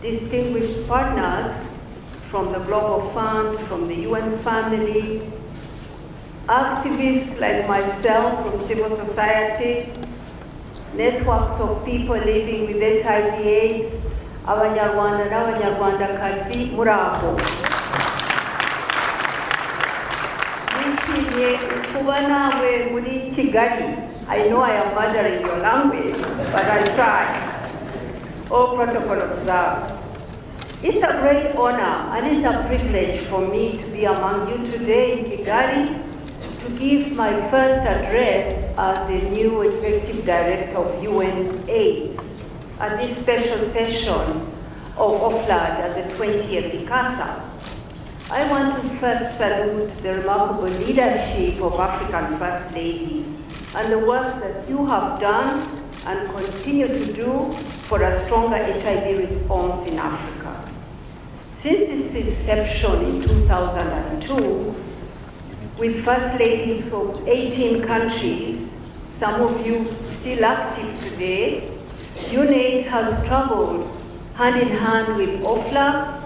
distinguished partners from the Global Fund, from the UN family, activists like myself from civil society, networks of people living with HIV/AIDS, Abanyarwanda n'Abanyarwandakazi muri aho. Nishimiye kuba nawe muri Kigali. I know I am murdering your language, but I try. All protocol observed. It's a great honor and it's a privilege for me to be among you today in Kigali to give my first address as a new Executive Director of UNAIDS at this special session of OFLAD at the 20th ICASA. I want to first salute the remarkable leadership of African First Ladies and the work that you have done and continue to do for a stronger HIV response in Africa. Since its inception in 2002, with First Ladies from 18 countries, some of you still active today, UNAIDS has traveled hand in hand with OFLA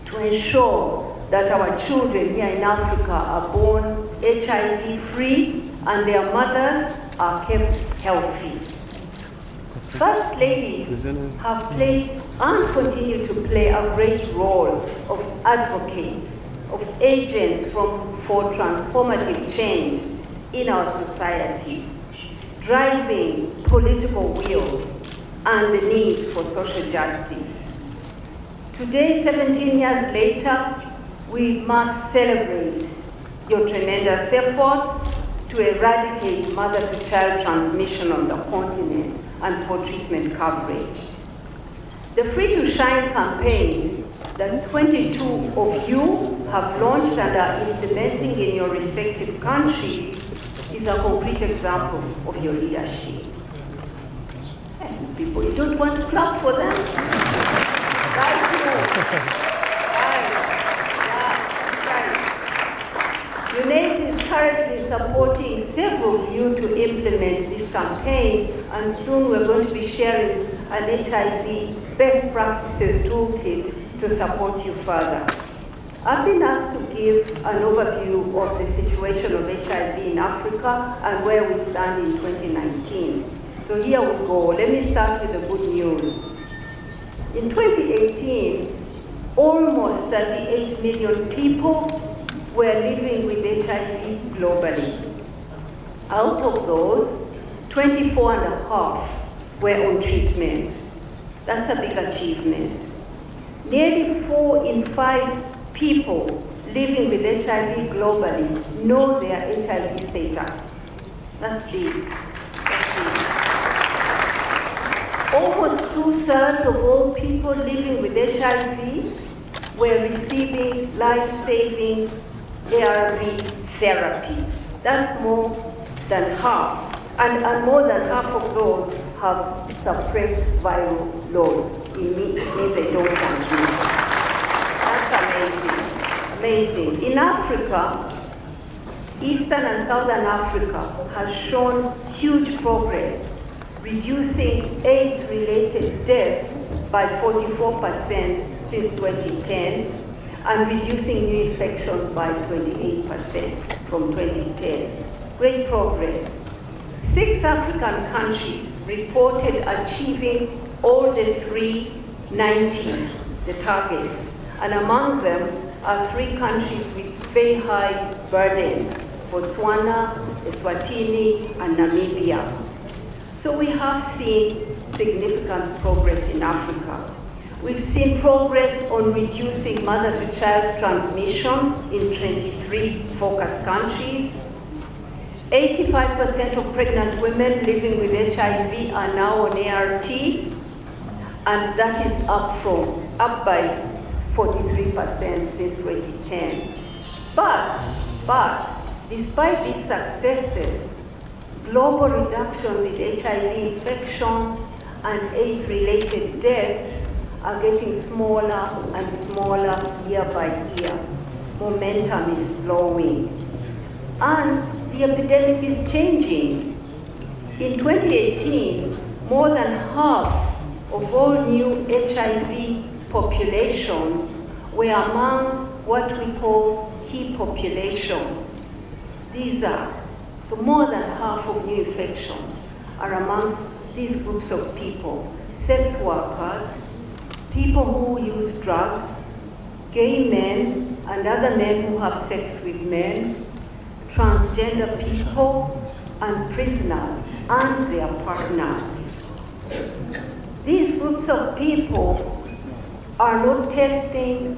to ensure that our children here in Africa are born HIV-free and their mothers are kept healthy. First Ladies have played and continue to play a great role of advocates, of agents for transformative change in our societies, driving political will and the need for social justice. Today, 17 years later, we must celebrate your tremendous efforts to eradicate mother-to-child transmission on the continent and for treatment coverage. The Free to Shine campaign that 22 of you have launched and are implementing in your respective countries is a concrete example of your leadership. And people, you don't want to clap for them? Right. UNAIDS is currently supporting several of you to implement this campaign, and soon we're going to be sharing an HIV best practices toolkit to support you further. I've been asked to give an overview of the situation of HIV in Africa and where we stand in 2019. So here we go. Let me start with the good news. In 2018, almost 38 million people were living with HIV globally. Out of those, 24.5 were on treatment. That's a big achievement. Nearly 4 in 5 people living with HIV globally know their HIV status. That's big. Almost 2/3 of all people living with HIV were receiving life-saving ARV therapy. That's more than half. And more than half of those have suppressed viral loads. It means they don't transmit. That's amazing. Amazing. In Africa, Eastern and Southern Africa has shown huge progress, reducing AIDS-related deaths by 44% since 2010, and reducing new infections by 28% from 2010. Great progress. 6 African countries reported achieving all the 3 90s, the targets, and among them are 3 countries with very high burdens: Botswana, Eswatini, and Namibia. So we have seen significant progress in Africa. We've seen progress on reducing mother-to-child transmission in 23 focus countries. 85% of pregnant women living with HIV are now on ART, and that is up by 43% since 2010. But despite these successes, global reductions in HIV infections and AIDS-related deaths are getting smaller and smaller year by year. Momentum is slowing. And the epidemic is changing. In 2018, more than half of all new HIV populations were among what we call key populations. These are, so more than half of new infections are amongst these groups of people: sex workers, people who use drugs, gay men and other men who have sex with men, transgender people, and prisoners and their partners. These groups of people are not testing,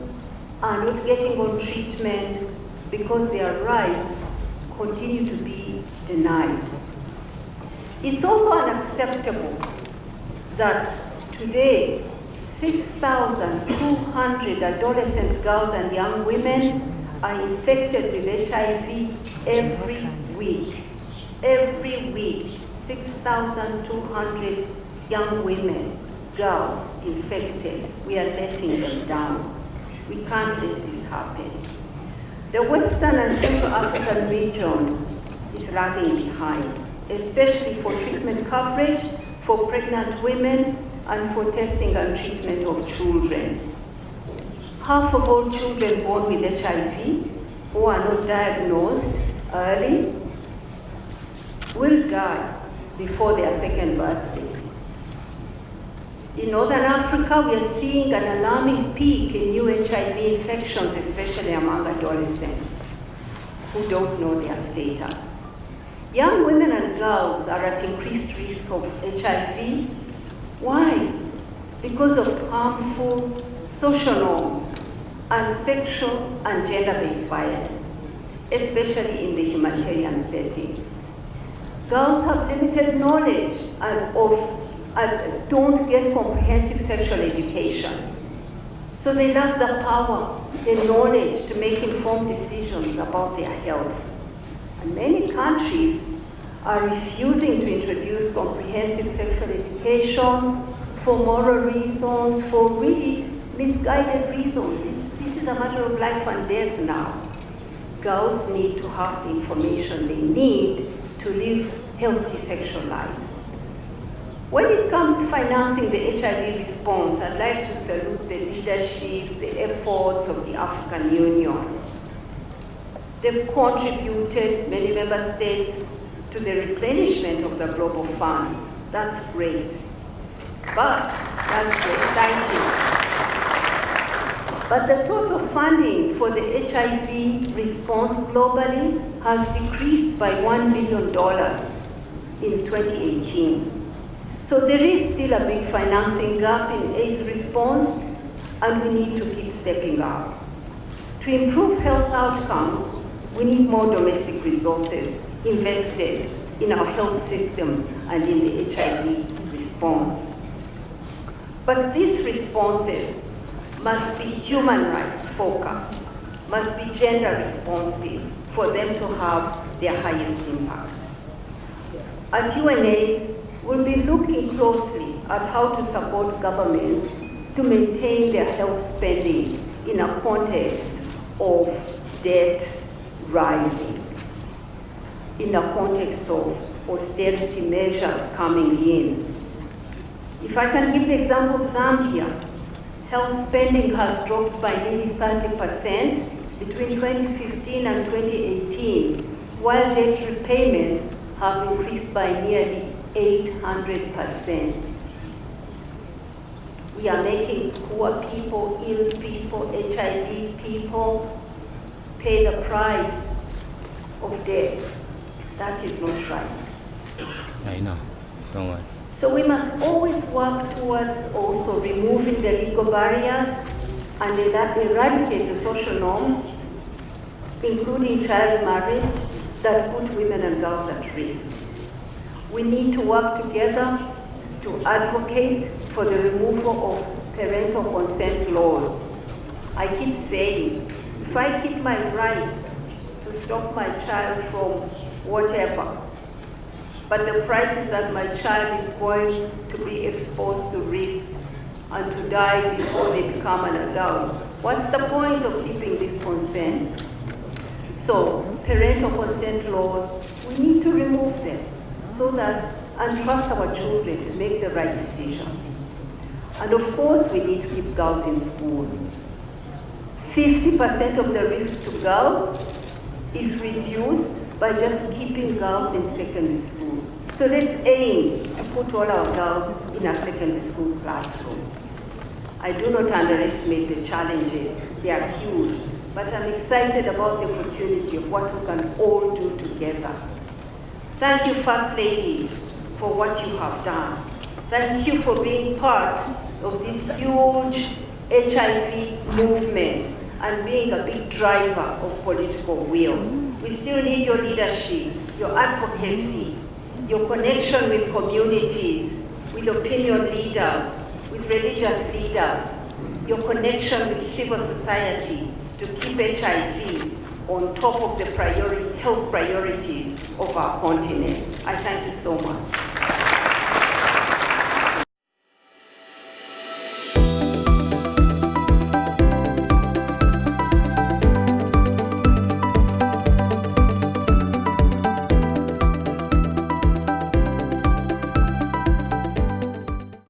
are not getting on treatment because their rights continue to be denied. It's also unacceptable that today 6,200 adolescent girls and young women are infected with HIV every week. Every week, 6,200 young women, girls infected. We are letting them down. We can't let this happen. The Western and Central African region is lagging behind, especially for treatment coverage for pregnant women and for testing and treatment of children. Half of all children born with HIV who are not diagnosed early will die before their second birthday. In Northern Africa, we are seeing an alarming peak in new HIV infections, especially among adolescents who don't know their status. Young women and girls are at increased risk of HIV. Why? Because of harmful social norms and sexual and gender-based violence, especially in the humanitarian settings. Girls have limited knowledge and don't get comprehensive sexual education. So they lack the power and knowledge to make informed decisions about their health. And many countries are refusing to introduce comprehensive sexual education for moral reasons, for really misguided reasons. This is a matter of life and death now. Girls need to have the information they need to live healthy sexual lives. When it comes to financing the HIV response, I'd like to salute the leadership, the efforts of the African Union. They've contributed, many member states, to the replenishment of the Global Fund. That's great. Thank you. But the total funding for the HIV response globally has decreased by $1 billion in 2018. So there is still a big financing gap in AIDS response, and we need to keep stepping up. To improve health outcomes, we need more domestic resources invested in our health systems and in the HIV response. But these responses must be human rights focused, must be gender responsive for them to have their highest impact. At UNAIDS, we'll be looking closely at how to support governments to maintain their health spending in a context of debt rising, in a context of austerity measures coming in. If I can give the example of Zambia, health spending has dropped by nearly 30% between 2015 and 2018, while debt repayments have increased by nearly 800%. We are making poor people, ill people, HIV people pay the price of debt. That is not right. I know, don't worry. So we must always work towards also removing the legal barriers and eradicate the social norms, including child marriage, that put women and girls at risk. We need to work together to advocate for the removal of parental consent laws. I keep saying, if I keep my right to stop my child from whatever, but the price is that my child is going to be exposed to risk and to die before they become an adult, what's the point of keeping this consent? So, parental consent laws, we need to remove them so that, and trust our children to make the right decisions. And of course, we need to keep girls in school. 50% of the risk to girls is reduced by just keeping girls in secondary school. So let's aim to put all our girls in a secondary school classroom. I do not underestimate the challenges. They are huge, but I'm excited about the opportunity of what we can all do together. Thank you, First Ladies, for what you have done. Thank you for being part of this huge HIV movement and being a big driver of political will. We still need your leadership, your advocacy, your connection with communities, with opinion leaders, with religious leaders, your connection with civil society to keep HIV on top of the health priorities of our continent. I thank you so much.